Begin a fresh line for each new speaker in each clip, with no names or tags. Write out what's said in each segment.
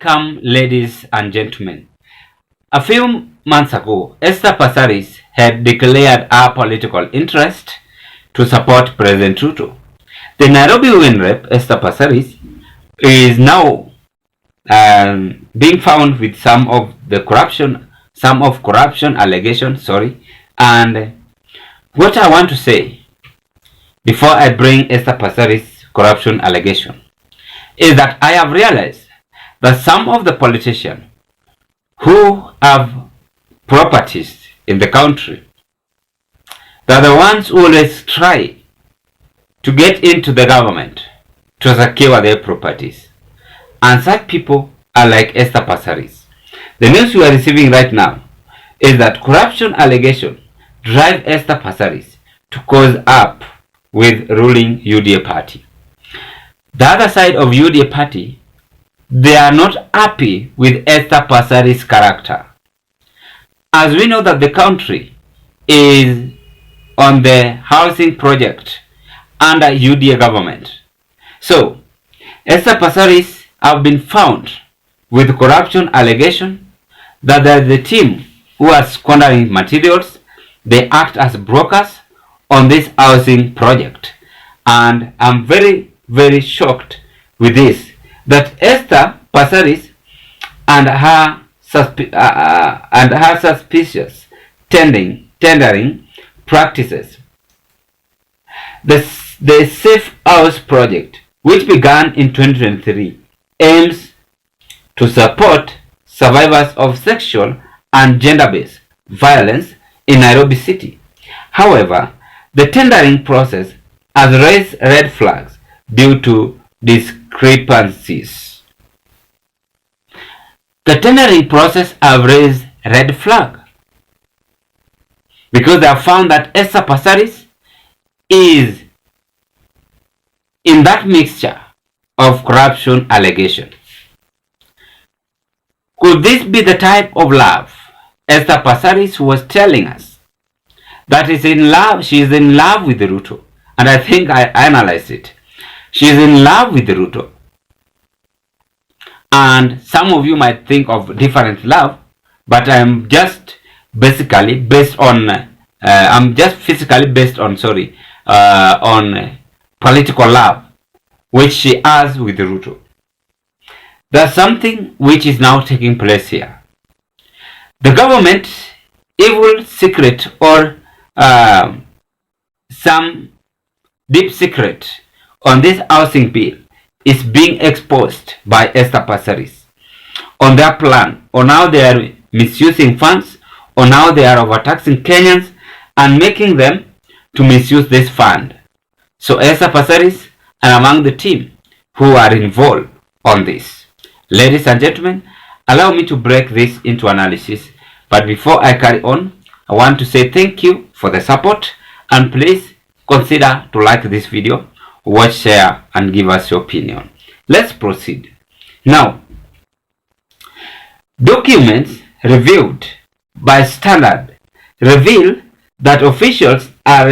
Welcome, ladies and gentlemen. A few months ago, Esther Passaries had declared her political interest to support President Ruto. The Nairobi women rep, Esther Passaries, is now being found with some of corruption allegations, and what I want to say before I bring Esther Passaries' corruption allegation is that I have realized that some of the politicians who have properties in the country, they're the ones who always try to get into the government to secure their properties. And such people are like Esther Passaries. The news we are receiving right now is that corruption allegations drive Esther Passaries to cause up with ruling UDA party. The other side of UDA party, they are not happy with Esther Passaries' character. As we know that the country is on the housing project under UDA government. So, Esther Passaries have been found with corruption allegation that the team who are squandering materials, they act as brokers on this housing project. And I'm very, very shocked with this, that Esther Passaries and her suspicious tendering practices. The Safe House project, which began in 2023, aims to support survivors of sexual and gender-based violence in Nairobi City. However, the tendering process has raised red flags due to discrepancies. The tendering process has raised red flag because they have found that Esther Passaries is in that mixture of corruption allegation. Could this be the type of love Esther Passaries was telling us? That is in love, she is in love with Ruto. And I think I analyzed it. She is in love with Ruto. And some of you might think of different love, but I'm just basically based on political love which she has with Ruto. There's something which is now taking place here. The government evil secret or some deep secret on this housing bill is being exposed by Esther Passaries on their plan, on how they are misusing funds, on how they are overtaxing Kenyans and making them to misuse this fund. So Esther Passaries are among the team who are involved on this. Ladies and gentlemen, allow me to break this into analysis. But before I carry on, I want to say thank you for the support, and please consider to like this video, watch, share, and give us your opinion. Let's proceed. Now, documents reviewed by Standard reveal that officials are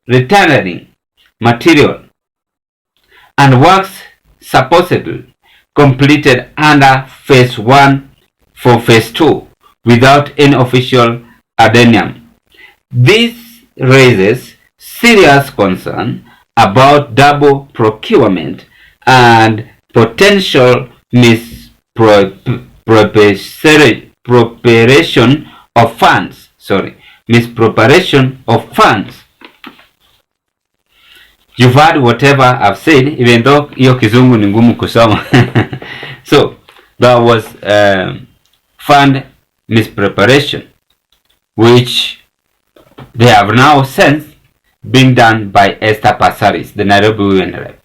returning material and works supposedly completed under phase 1 for phase 2 without any official addendum. This raises serious concern about double procurement and potential misappropriation of funds. Misappropriation of funds. You've heard whatever I've said, even though hiyo kizungu ni ngumu kusoma. So there was fund mispreparation, which they have now since been done by Esther Passaries, the Nairobi women rep.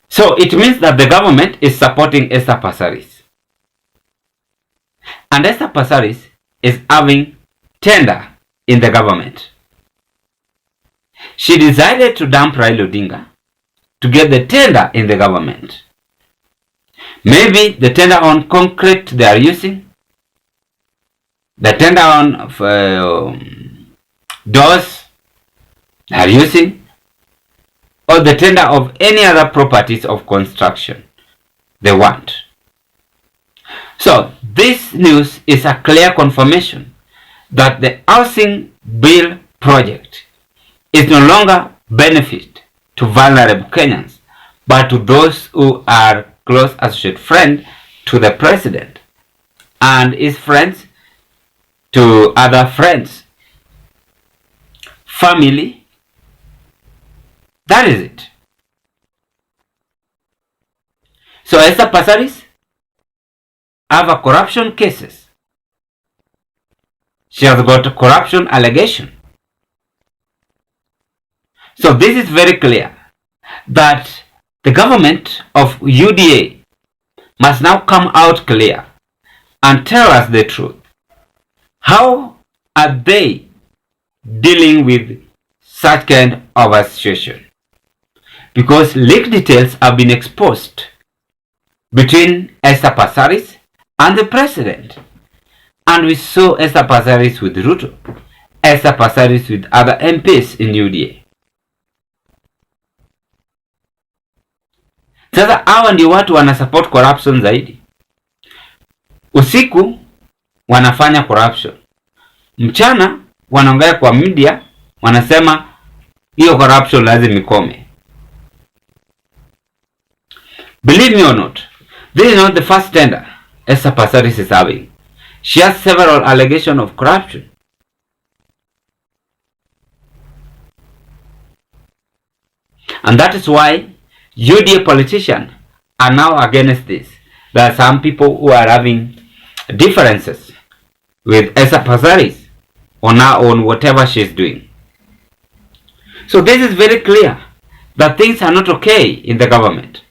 So it means that the government is supporting Esther Passaries, and Esther Passaries is having tender in the government. She decided to dump Raila Odinga to get the tender in the government. Maybe the tender on concrete they are using, the tender on doors they are using, or the tender of any other properties of construction. they want. So this news is a clear confirmation that the housing bill project is no longer benefit to vulnerable Kenyans, but to those who are close associate friends to the president and his friends to other friends, family. That is it. So Esther Passaries have a corruption cases. She has got a corruption allegation. So this is very clear that the government of UDA must now come out clear and tell us the truth. How are they dealing with such kind of a situation? Because leaked details have been exposed between Esther Passaries and the president. And we saw Esther Passaries with Ruto, Esther Passaries with other MPs in UDA. Sasa hawa ndio watu wanasupport corruption zaidi. Usiku wanafanya corruption, mchana wanaongea kwa media wanasema hiyo corruption lazima ikome. Believe me or not, this is not the first tender Esther Passaries is having. She has several allegations of corruption. And that is why UDA politicians are now against this. There are some people who are having differences with Esther Passaries on whatever she is doing. So this is very clear that things are not okay in the government.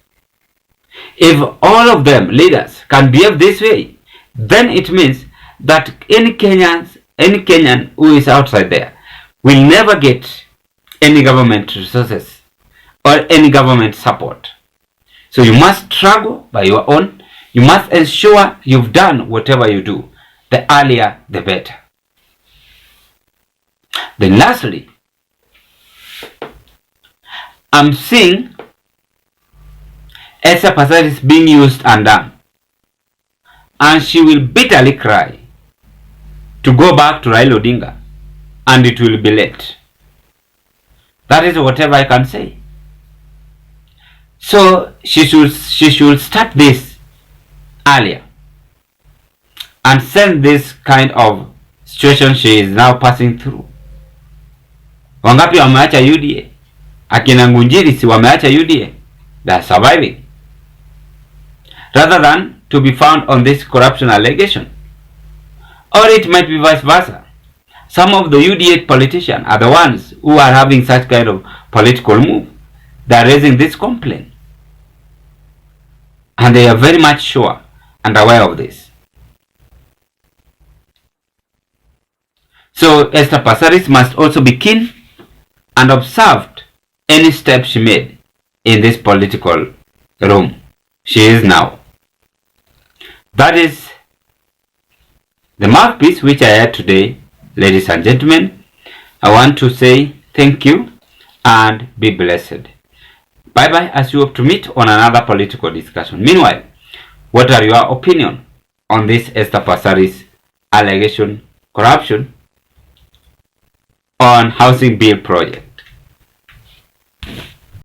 If all of them leaders can behave this way, then it means that any Kenyan who is outside there will never get any government resources or any government support. So you must struggle by your own. You must ensure you've done whatever you do. The earlier, the better. Then lastly, I'm seeing Esther Passaries being used and done. And she will bitterly cry to go back to Raila Odinga, and it will be late. That is whatever I can say. So she should start this earlier and send this kind of situation she is now passing through. Wangapi wameacha UDA? Akina Ngunjiri si wameacha UDA? They are surviving. Rather than to be found on this corruption allegation. Or it might be vice versa. Some of the UDA politicians are the ones who are having such kind of political move. They are raising this complaint. And they are very much sure and aware of this. So Esther Passaries must also be keen and observed any step she made in this political room she is now. That is the mouthpiece which I had today, ladies and gentlemen. I want to say thank you and be blessed. Bye bye, as you hope to meet on another political discussion. Meanwhile, what are your opinion on this Esther Passaries allegation corruption on housing bill project?